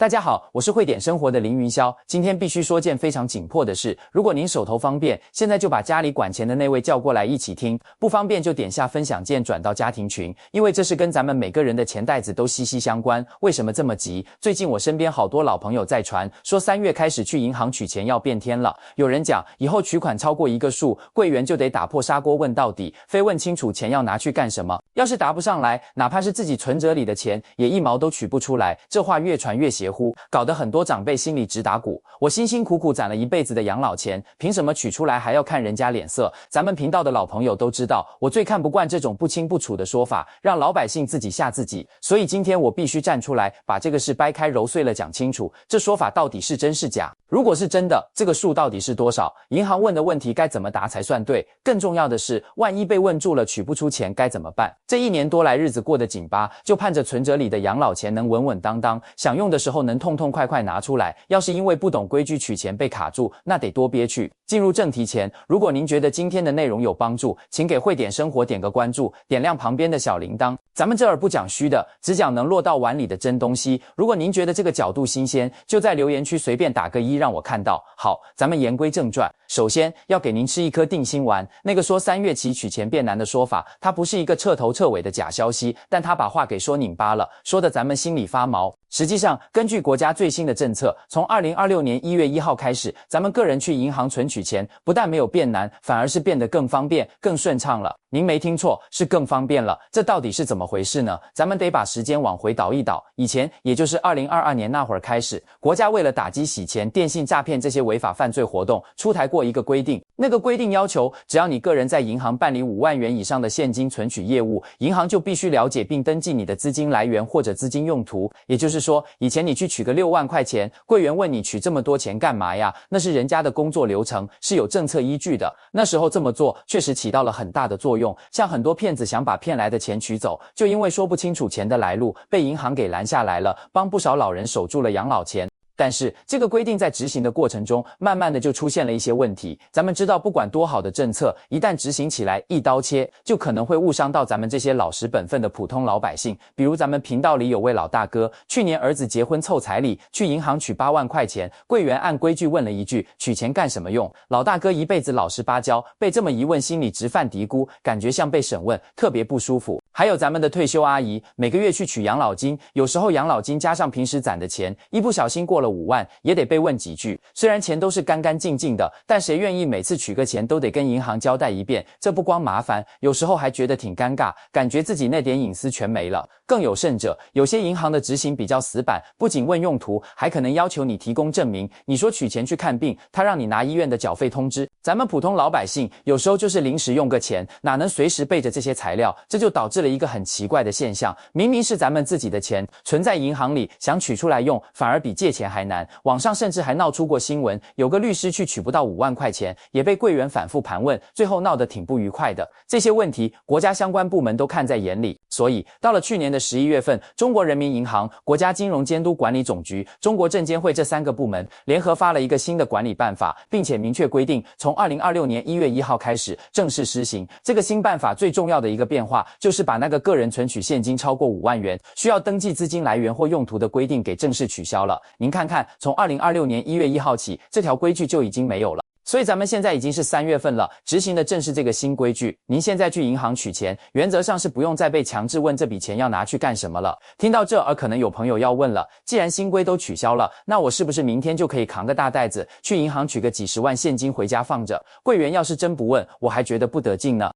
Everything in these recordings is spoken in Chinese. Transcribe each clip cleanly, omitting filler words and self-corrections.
大家好，我是会点生活的凌云霄。今天必须说件非常紧迫的事，如果您手头方便，现在就把家里管钱的那位叫过来一起听；不方便就点下分享键转到家庭群，因为这是跟咱们每个人的钱袋子都息息相关。为什么这么急？最近我身边好多老朋友在传，说3月开始去银行取钱要变天了。有人讲，以后取款超过一个数，柜员就得打破砂锅问到底，非问清楚钱要拿去干什么。要是答不上来，哪怕是自己存折里的钱，也一毛都取不出来。这话越传越邪乎，搞得很多长辈心里直打鼓。我辛辛苦苦攒了一辈子的养老钱，凭什么取出来还要看人家脸色？咱们频道的老朋友都知道，我最看不惯这种不清不楚的说法，让老百姓自己吓自己。所以今天我必须站出来，把这个事掰开揉碎了讲清楚，这说法到底是真是假？如果是真的，这个数到底是多少？银行问的问题该怎么答才算对？更重要的是，万一被问住了取不出钱该怎么办？这1年多来日子过得紧巴，就盼着存折里的养老钱能稳稳当当，想用的时候能痛痛快快拿出来。要是因为不懂规矩取钱被卡住，那得多憋屈。进入正题前，如果您觉得今天的内容有帮助，请给会点生活点个关注，点亮旁边的小铃铛。咱们这儿不讲虚的，只讲能落到碗里的真东西。如果您觉得这个角度新鲜，就在留言区随便打个1让我看到。好，咱们言归正传。首先要给您吃一颗定心丸，那个说3月起取钱变难的说法，它不是一个彻头彻尾的假消息，但它把话给说拧巴了，说得咱们心里发毛。实际上，根据国家最新的政策，从2026年1月1号开始，咱们个人去银行存取钱，不但没有变难，反而是变得更方便、更顺畅了。您没听错，是更方便了。这到底是怎么回事呢？咱们得把时间往回倒一倒。以前，也就是2022年那会儿开始，国家为了打击洗钱、电信诈骗这些违法犯罪活动，出台过一个规定。那个规定要求，只要你个人在银行办理5万元以上的现金存取业务，银行就必须了解并登记你的资金来源或者资金用途。也就是说，以前你去取个6万块钱，柜员问你取这么多钱干嘛呀？那是人家的工作流程，是有政策依据的。那时候这么做确实起到了很大的作用，像很多骗子想把骗来的钱取走，就因为说不清楚钱的来路，被银行给拦下来了，帮不少老人守住了养老钱。但是这个规定在执行的过程中，慢慢的就出现了一些问题。咱们知道，不管多好的政策，一旦执行起来一刀切，就可能会误伤到咱们这些老实本分的普通老百姓。比如咱们频道里有位老大哥，去年儿子结婚凑彩礼，去银行取8万块钱，柜员按规矩问了一句：取钱干什么用？老大哥一辈子老实巴交，被这么一问，心里直犯嘀咕，感觉像被审问，特别不舒服。还有咱们的退休阿姨，每个月去取养老金，有时候养老金加上平时攒的钱，一不小心过了5万，也得被问几句。虽然钱都是干干净净的，但谁愿意每次取个钱都得跟银行交代一遍？这不光麻烦，有时候还觉得挺尴尬，感觉自己那点隐私全没了。更有甚者，有些银行的执行比较死板，不仅问用途，还可能要求你提供证明。你说取钱去看病，他让你拿医院的缴费通知。咱们普通老百姓有时候就是临时用个钱，哪能随时备着这些材料？这就导致了一个很奇怪的现象，明明是咱们自己的钱存在银行里，想取出来用反而比借钱还难。网上甚至还闹出过新闻，有个律师去取不到5万块钱，也被柜员反复盘问，最后闹得挺不愉快的。这些问题国家相关部门都看在眼里，所以到了去年的11月份，中国人民银行、国家金融监督管理总局、中国证监会这3个部门联合发了一个新的管理办法，并且明确规定，从2026年1月1号开始正式施行。这个新办法最重要的一个变化，就是把那个个人存取现金超过5万元需要登记资金来源或用途的规定给正式取消了。您看看，从2026年1月1号起，这条规矩就已经没有了。所以咱们现在已经是3月份了，执行的正是这个新规矩。您现在去银行取钱，原则上是不用再被强制问这笔钱要拿去干什么了。听到这儿，可能有朋友要问了，既然新规都取消了，那我是不是明天就可以扛个大袋子去银行取个几十万现金回家放着？柜员要是真不问，我还觉得不得劲呢。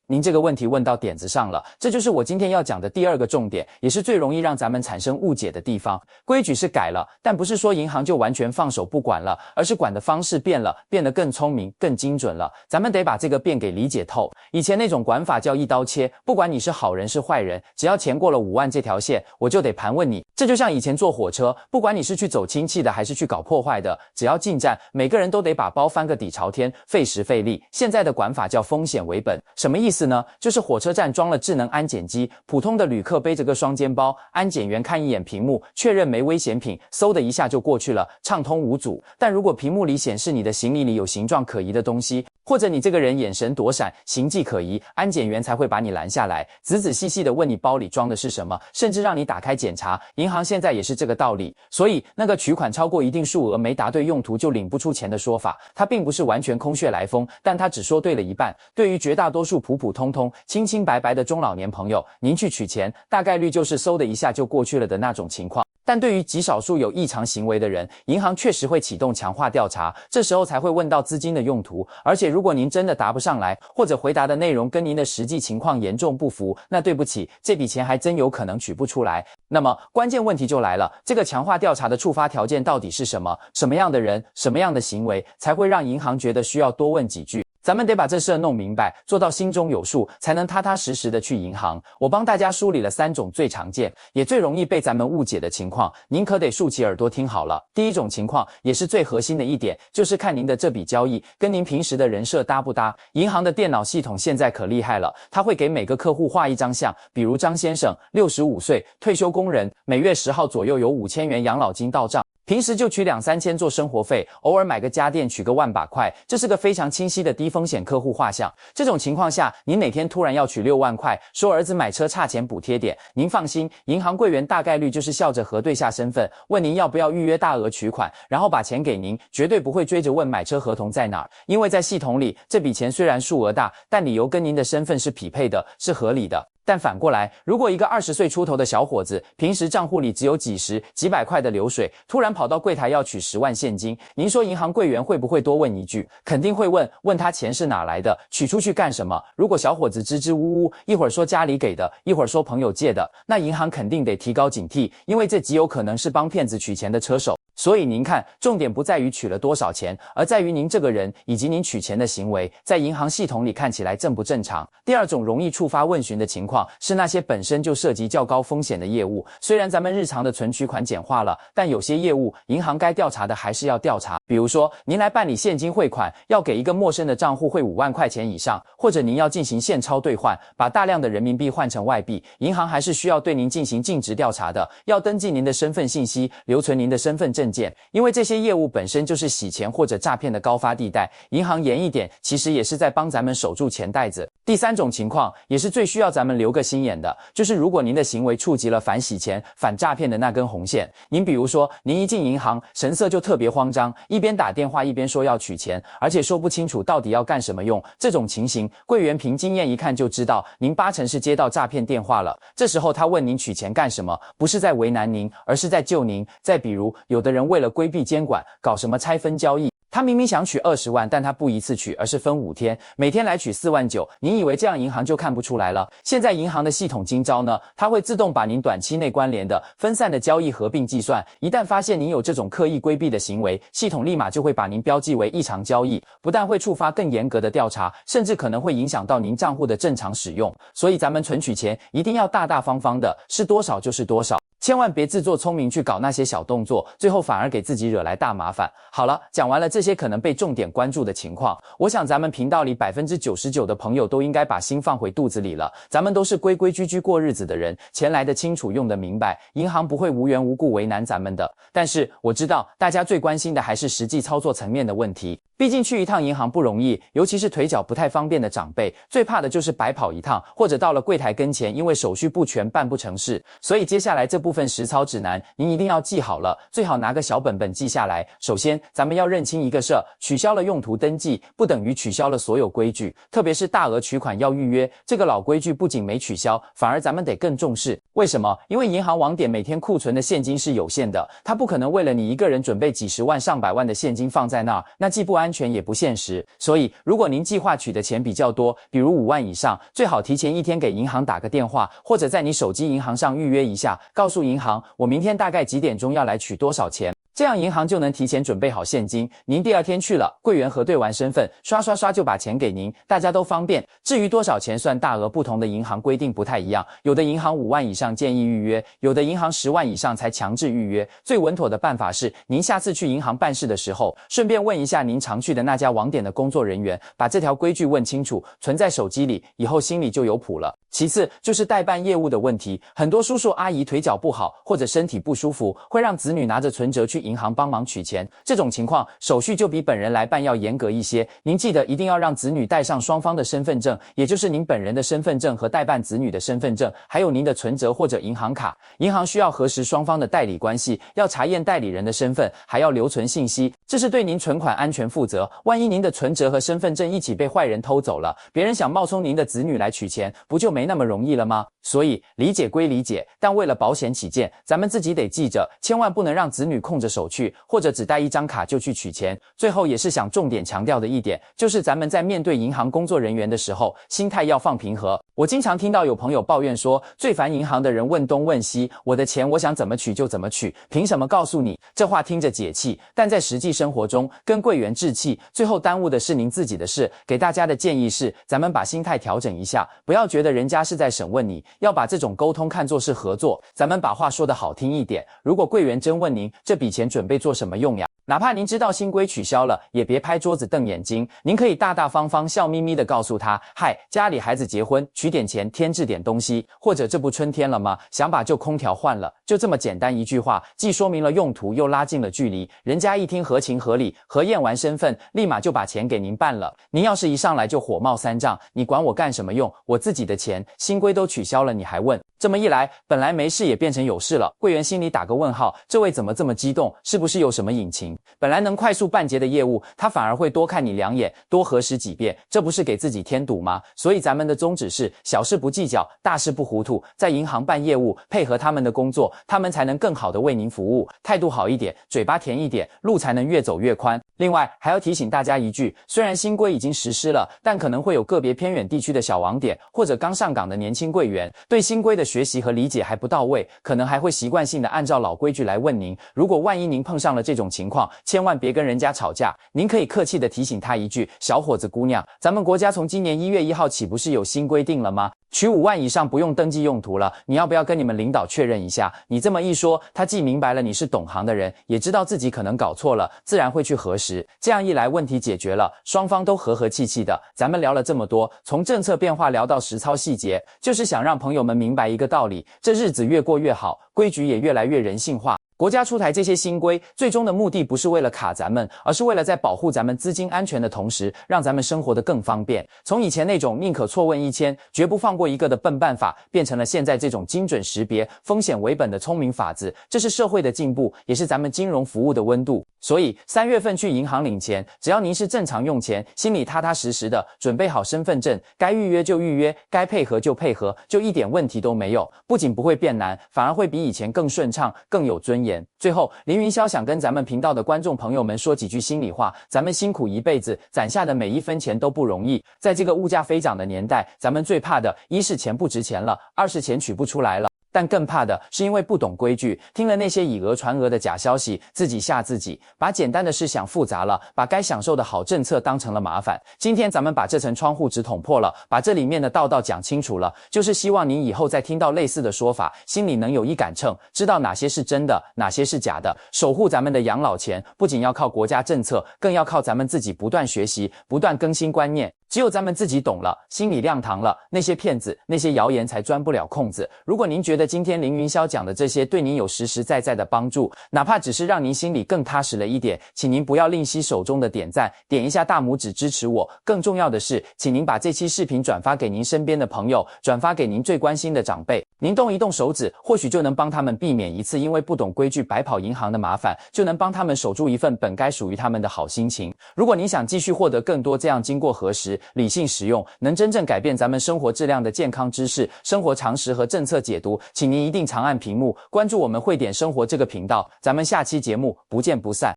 您这个问题问到点子上了，这就是我今天要讲的第2个重点，也是最容易让咱们产生误解的地方。规矩是改了，但不是说银行就完全放手不管了，而是管的方式变了，变得更聪明、更精准了。咱们得把这个变给理解透。以前那种管法叫一刀切，不管你是好人是坏人，只要钱过了5万这条线，我就得盘问你。这就像以前坐火车，不管你是去走亲戚的还是去搞破坏的，只要进站，每个人都得把包翻个底朝天，费时费力。现在的管法叫风险为本，什么意思呢？就是火车站装了智能安检机，普通的旅客背着个双肩包，安检员看一眼屏幕，确认没危险品，嗖的一下就过去了，畅通无阻。但如果屏幕里显示你的行李里有形状可疑的东西，或者你这个人眼神躲闪，形迹可疑，安检员才会把你拦下来，仔仔细细的问你包里装的是什么，甚至让你打开检查。银行现在也是这个道理，所以那个取款超过一定数额没答对用途就领不出钱的说法，它并不是完全空穴来风，但它只说对了一半。对于绝大多数普普通通、清清白白的中老年朋友，您去取钱，大概率就是嗖的一下就过去了的那种情况。但对于极少数有异常行为的人，银行确实会启动强化调查，这时候才会问到资金的用途。而且如果您真的答不上来，或者回答的内容跟您的实际情况严重不符，那对不起，这笔钱还真有可能取不出来。那么关键问题就来了，这个强化调查的触发条件到底是什么？什么样的人，什么样的行为才会让银行觉得需要多问几句？咱们得把这事弄明白，做到心中有数，才能踏踏实实的去银行。我帮大家梳理了3种最常见，也最容易被咱们误解的情况，您可得竖起耳朵听好了。第一种情况，也是最核心的一点，就是看您的这笔交易跟您平时的人设搭不搭。银行的电脑系统现在可厉害了，它会给每个客户画一张像，比如张先生65岁，退休工人，每月10号左右有5000元养老金到账。平时就取2、3千做生活费，偶尔买个家电取个万把块，这是个非常清晰的低风险客户画像。这种情况下，您哪天突然要取6万块，说儿子买车差钱补贴点，您放心，银行柜员大概率就是笑着核对下身份，问您要不要预约大额取款，然后把钱给您，绝对不会追着问买车合同在哪儿，因为在系统里，这笔钱虽然数额大，但理由跟您的身份是匹配的，是合理的。但反过来，如果一个20岁出头的小伙子，平时账户里只有几十、几百块的流水，突然跑到柜台要取10万现金，您说银行柜员会不会多问一句？肯定会问，问他钱是哪来的，取出去干什么？如果小伙子支支吾吾，一会儿说家里给的，一会儿说朋友借的，那银行肯定得提高警惕，因为这极有可能是帮骗子取钱的车手。所以您看，重点不在于取了多少钱，而在于您这个人以及您取钱的行为，在银行系统里看起来正不正常。第二种容易触发问询的情况，是那些本身就涉及较高风险的业务。虽然咱们日常的存取款简化了，但有些业务，银行该调查的还是要调查。比如说，您来办理现金汇款，要给一个陌生的账户汇5万块钱以上，或者您要进行现钞兑换，把大量的人民币换成外币，银行还是需要对您进行尽职调查的，要登记您的身份信息，留存您的身份证件，因为这些业务本身就是洗钱或者诈骗的高发地带，银行严一点，其实也是在帮咱们守住钱袋子。第3种情况，也是最需要咱们留个心眼的，就是如果您的行为触及了反洗钱、反诈骗的那根红线。您比如说，您一进银行，神色就特别慌张，一边打电话一边说要取钱，而且说不清楚到底要干什么用，这种情形，柜员凭经验一看就知道，您8成是接到诈骗电话了。这时候他问您取钱干什么，不是在为难您，而是在救您。再比如，有的人为了规避监管，搞什么拆分交易，他明明想取20万，但他不一次取，而是分5天，每天来取4万9，您以为这样银行就看不出来了？现在银行的系统今朝呢，它会自动把您短期内关联的、分散的交易合并计算，一旦发现您有这种刻意规避的行为，系统立马就会把您标记为异常交易，不但会触发更严格的调查，甚至可能会影响到您账户的正常使用。所以咱们存取钱一定要大大方方的，是多少就是多少。千万别自作聪明去搞那些小动作，最后反而给自己惹来大麻烦。好了，讲完了这些可能被重点关注的情况，我想咱们频道里99%的朋友都应该把心放回肚子里了。咱们都是规规矩矩过日子的人，钱来得清楚，用得明白，银行不会无缘无故为难咱们的。但是我知道大家最关心的还是实际操作层面的问题。毕竟去一趟银行不容易，尤其是腿脚不太方便的长辈，最怕的就是白跑一趟，或者到了柜台跟前，因为手续不全办不成事。所以接下来这部分实操指南，您一定要记好了，最好拿个小本本记下来。首先，咱们要认清一个事儿，取消了用途登记，不等于取消了所有规矩，特别是大额取款要预约，这个老规矩不仅没取消，反而咱们得更重视。为什么？因为银行网点每天库存的现金是有限的，它不可能为了你一个人准备几十万上百万的现金放在那儿，那既不安全也不现实。所以如果您计划取的钱比较多，比如5万以上，最好提前1天给银行打个电话，或者在你手机银行上预约一下，告诉银行我明天大概几点钟要来取多少钱，这样银行就能提前准备好现金，您第2天去了，柜员核对完身份，刷刷刷就把钱给您，大家都方便。至于多少钱算大额，不同的银行规定不太一样，有的银行5万以上建议预约，有的银行10万以上才强制预约。最稳妥的办法是，您下次去银行办事的时候，顺便问一下您常去的那家网点的工作人员，把这条规矩问清楚，存在手机里，以后心里就有谱了。其次就是代办业务的问题，很多叔叔阿姨腿脚不好，或者身体不舒服，会让子女拿着存折去银行帮忙取钱，这种情况手续就比本人来办要严格一些。您记得一定要让子女带上双方的身份证，也就是您本人的身份证和代办子女的身份证，还有您的存折或者银行卡。银行需要核实双方的代理关系，要查验代理人的身份，还要留存信息，这是对您存款安全负责。万一您的存折和身份证一起被坏人偷走了，别人想冒充您的子女来取钱，不就没那么容易了吗？所以理解归理解，但为了保险起见，咱们自己得记着，千万不能让子女空着手去，或者只带一张卡就去取钱。最后也是想重点强调的一点，就是咱们在面对银行工作人员的时候，心态要放平和。我经常听到有朋友抱怨说，最烦银行的人问东问西，我的钱我想怎么取就怎么取，凭什么告诉你？这话听着解气，但在实际生活中跟柜员置气，最后耽误的是您自己的事。给大家的建议是，咱们把心态调整一下，不要觉得人家是在审问你，要把这种沟通看作是合作。咱们把话说得好听一点，如果柜员真问您这笔钱准备做什么用呀？哪怕您知道新规取消了，也别拍桌子瞪眼睛，您可以大大方方笑眯眯地告诉他，嗨，家里孩子结婚，取点钱添置点东西，或者这不春天了吗？想把旧空调换了，就这么简单一句话，既说明了用途，又拉近了距离，人家一听合情合理，核验完身份，立马就把钱给您办了。您要是一上来就火冒三丈，你管我干什么用？我自己的钱，新规都取消了，你还问？这么一来，本来没事也变成有事了。柜员心里打个问号，这位怎么这么激动？是不是有什么隐情？本来能快速办结的业务，他反而会多看你两眼，多核实几遍，这不是给自己添堵吗？所以咱们的宗旨是小事不计较，大事不糊涂。在银行办业务，配合他们的工作，他们才能更好的为您服务。态度好一点，嘴巴甜一点，路才能越走越宽。另外还要提醒大家一句，虽然新规已经实施了，但可能会有个别偏远地区的小网点或者刚上岗的年轻柜员，对新规的学习和理解还不到位，可能还会习惯性的按照老规矩来问您。如果万一您碰上了这种情况，千万别跟人家吵架，您可以客气的提醒他一句，小伙子姑娘，咱们国家从今年1月1号起不是有新规定了吗？取5万以上不用登记用途了，你要不要跟你们领导确认一下？你这么一说，他既明白了你是懂行的人，也知道自己可能搞错了，自然会去核实。这样一来，问题解决了，双方都和和气气的。咱们聊了这么多，从政策变化聊到实操细节，就是想让朋友们明白一个道理，这日子越过越好，规矩也越来越人性化。国家出台这些新规，最终的目的不是为了卡咱们，而是为了在保护咱们资金安全的同时，让咱们生活得更方便。从以前那种宁可错问1000，绝不放过一个的笨办法，变成了现在这种精准识别、风险为本的聪明法子。这是社会的进步，也是咱们金融服务的温度。所以3月份去银行领钱，只要您是正常用钱，心里踏踏实实的，准备好身份证，该预约就预约，该配合就配合，就一点问题都没有。不仅不会变难，反而会比以前更顺畅，更有尊严。最后，凌云霄想跟咱们频道的观众朋友们说几句心里话，咱们辛苦一辈子，攒下的每一分钱都不容易。在这个物价飞涨的年代，咱们最怕的，一是钱不值钱了，二是钱取不出来了。但更怕的是因为不懂规矩，听了那些以讹传讹的假消息，自己吓自己，把简单的事想复杂了，把该享受的好政策当成了麻烦。今天咱们把这层窗户纸捅破了，把这里面的道道讲清楚了，就是希望您以后再听到类似的说法，心里能有一杆秤，知道哪些是真的，哪些是假的。守护咱们的养老钱，不仅要靠国家政策，更要靠咱们自己不断学习，不断更新观念。只有咱们自己懂了，心里亮堂了，那些骗子，那些谣言才钻不了空子。如果您觉得今天凌云霄讲的这些对您有实实在在的帮助，哪怕只是让您心里更踏实了一点，请您不要吝惜手中的点赞，点一下大拇指支持我。更重要的是，请您把这期视频转发给您身边的朋友，转发给您最关心的长辈。您动一动手指，或许就能帮他们避免一次因为不懂规矩白跑银行的麻烦，就能帮他们守住一份本该属于他们的好心情。如果您想继续获得更多这样经过核实、理性使用，能真正改变咱们生活质量的健康知识、生活常识和政策解读，请您一定长按屏幕关注我们汇点生活这个频道，咱们下期节目不见不散。